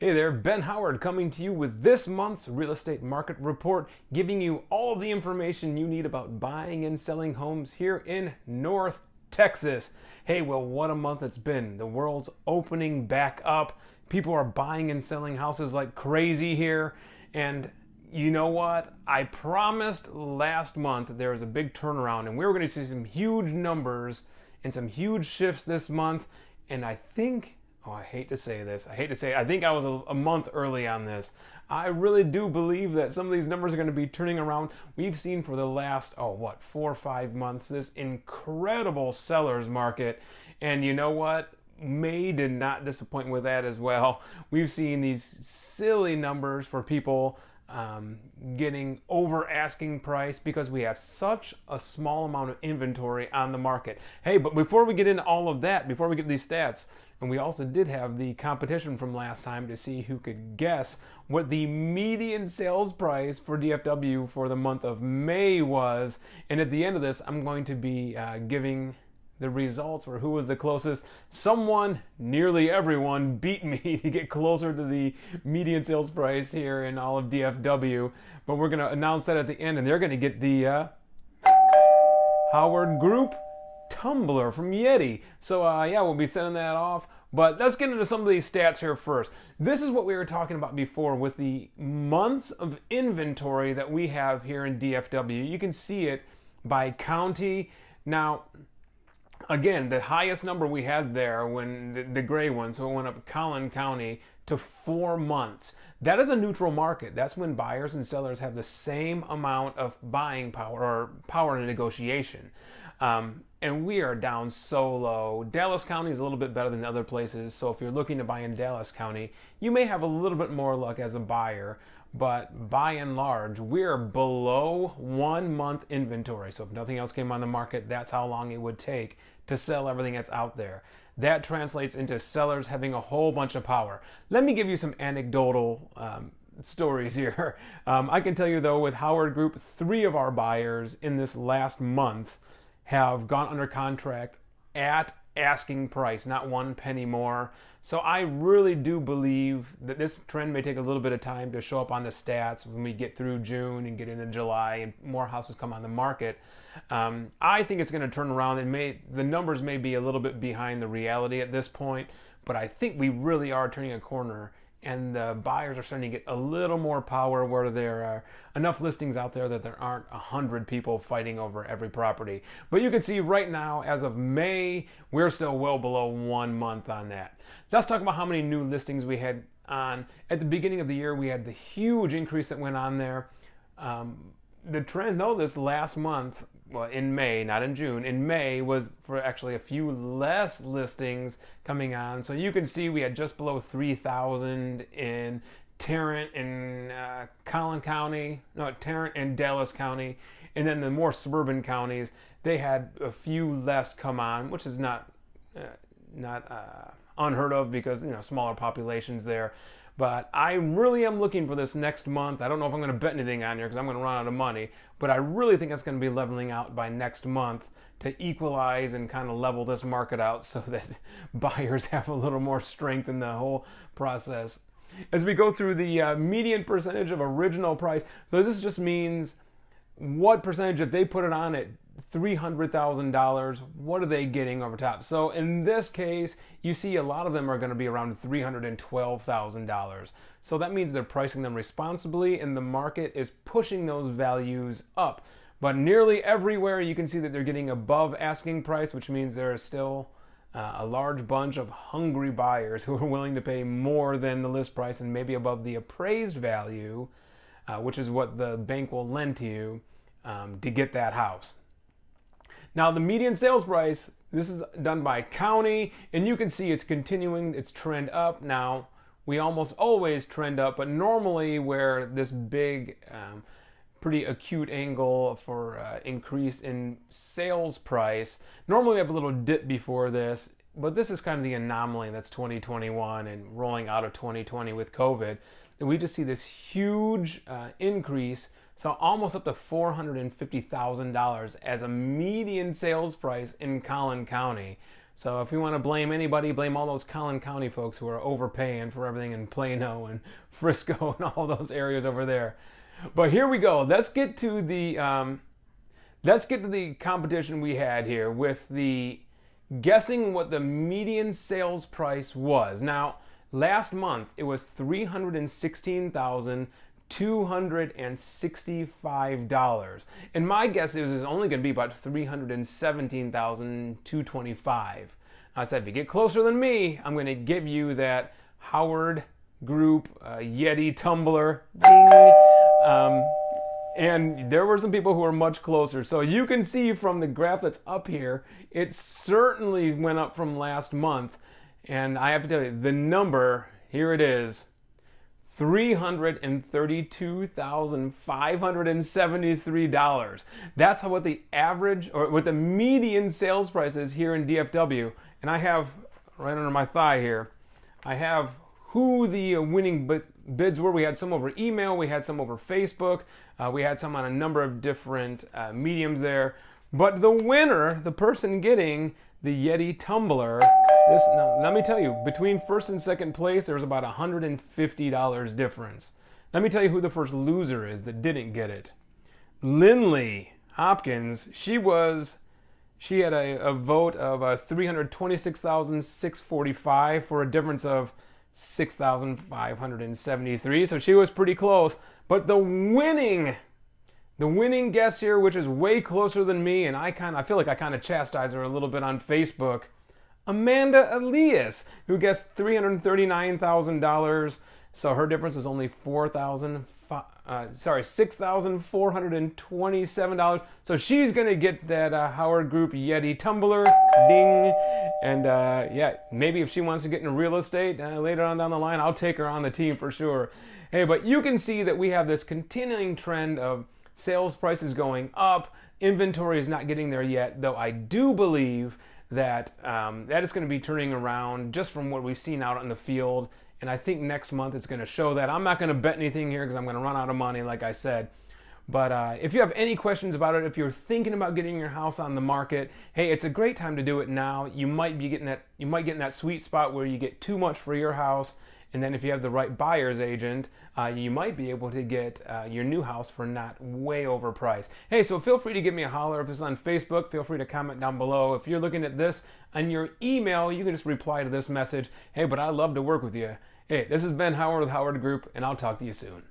Hey there, Ben Howard coming to you with this month's real estate market report, giving you all of the information you need about buying and selling homes here in North Texas. Hey, well, what a month it's been. The world's opening back up. People are buying and selling houses like crazy here. And you know what? I promised last month that there was a big turnaround and we were going to see some huge numbers and some huge shifts this month. And I think I hate to say this. I think I was a month early on this. I really do believe that some of these numbers are going to be turning around. We've seen for the last, 4 or 5 months, this incredible seller's market. And you know what? May did not disappoint with that as well. We've seen these silly numbers for people getting over asking price because we have such a small amount of inventory on the market. Hey, but before we get into all of that, before we get these stats, and we also did have the competition from last time to see who could guess what the median sales price for DFW for the month of May was. And at the end of this, I'm going to be giving the results for who was the closest. Someone, nearly everyone, beat me to get closer to the median sales price here in all of DFW. But we're going to announce that at the end, and they're going to get the HowardGroup tumbler from Yeti. So yeah, we'll be sending that off. But let's get into some of these stats here first. This is what we were talking about before with the months of inventory that we have here in DFW. You can see it by county. Now, again, the highest number we had there when the gray one, so it went up Collin County to 4 months. That is a neutral market. That's when buyers and sellers have the same amount of buying power or power in negotiation. And we are down so low. Dallas County is a little bit better than other places. So if you're looking to buy in Dallas County, you may have a little bit more luck as a buyer. But by and large, we're below 1 month inventory. So if nothing else came on the market, that's how long it would take to sell everything that's out there. That translates into sellers having a whole bunch of power. Let me give you some anecdotal stories here. I can tell you though, with HowardGroup, 3 of our buyers in this last month have gone under contract at asking price, not 1 penny more. So I really do believe that this trend may take a little bit of time to show up on the stats when we get through June and get into July and more houses come on the market. I think it's going to turn around. The numbers may be a little bit behind the reality at this point, but I think we really are turning a corner. And the buyers are starting to get a little more power where there are enough listings out there that there aren't 100 people fighting over every property. But you can see right now, as of May, we're still well below 1 month on that. Let's talk about how many new listings we had on. At the beginning of the year, we had the huge increase that went on there. The trend, though, this last month, well, in May, not in June, in May was for actually a few less listings coming on. So you can see we had just below 3,000 in Tarrant and Tarrant and Dallas County. And then the more suburban counties, they had a few less come on, which is not unheard of because, smaller populations there. But I really am looking for this next month. I don't know if I'm going to bet anything on here because I'm going to run out of money. But I really think it's going to be leveling out by next month to equalize and kind of level this market out so that buyers have a little more strength in the whole process. As we go through the median percentage of original price, so this just means what percentage, if they put it on at $300,000, what are they getting over top? So in this case, you see a lot of them are going to be around $312,000. So that means they're pricing them responsibly and the market is pushing those values up. But nearly everywhere you can see that they're getting above asking price, which means there is still a large bunch of hungry buyers who are willing to pay more than the list price and maybe above the appraised value, which is what the bank will lend to you to get that house. Now the median sales price, this is done by county, and you can see it's continuing its trend up. Now, we almost always trend up, but normally where this big, pretty acute angle for increase in sales price, normally we have a little dip before this, but this is kind of the anomaly that's 2021 and rolling out of 2020 with COVID. And we just see this huge increase. So almost up to $450,000 as a median sales price in Collin County. So if you want to blame anybody, blame all those Collin County folks who are overpaying for everything in Plano and Frisco and all those areas over there. But here we go. Let's get to the competition we had here with the guessing what the median sales price was. Now, last month it was $316,265, and my guess is it's only going to be about $317,225. I said, if you get closer than me, I'm going to give you that Howard Group Yeti tumbler. Ding. And there were some people who were much closer. So you can see from the graph that's up here, it certainly went up from last month. And I have to tell you, the number, here it is, $332,573. That's what the average, or what the median sales price is here in DFW. And I have, right under my thigh here, I have who the winning bids were. We had some over email, we had some over Facebook, we had some on a number of different mediums there. But the winner, the person getting the Yeti tumbler, now, let me tell you, between first and second place, there's about $150 difference. Let me tell you who the first loser is that didn't get it. Lindley Hopkins, she had a vote of 326,645 for a difference of 6,573, so she was pretty close. But the winning guess here, which is way closer than me, and I feel like I kind of chastised her a little bit on Facebook, Amanda Elias, who guessed $339,000. So her difference is only $6,427. So she's going to get that Howard Group Yeti tumbler. Ding. And yeah, maybe if she wants to get into real estate later on down the line, I'll take her on the team for sure. Hey, but you can see that we have this continuing trend of sales prices going up. Inventory is not getting there yet, though I do believe that that is going to be turning around just from what we've seen out in the field. And I think next month it's going to show that. I'm not going to bet anything here because I'm going to run out of money, like I said. But if you have any questions about it, if you're thinking about getting your house on the market, hey, it's a great time to do it now. You might get in that sweet spot where you get too much for your house. And then if you have the right buyer's agent, you might be able to get your new house for not way overpriced. Hey, so feel free to give me a holler. If it's on Facebook, feel free to comment down below. If you're looking at this on your email, you can just reply to this message. Hey, but I'd love to work with you. Hey, this has been Howard with Howard Group, and I'll talk to you soon.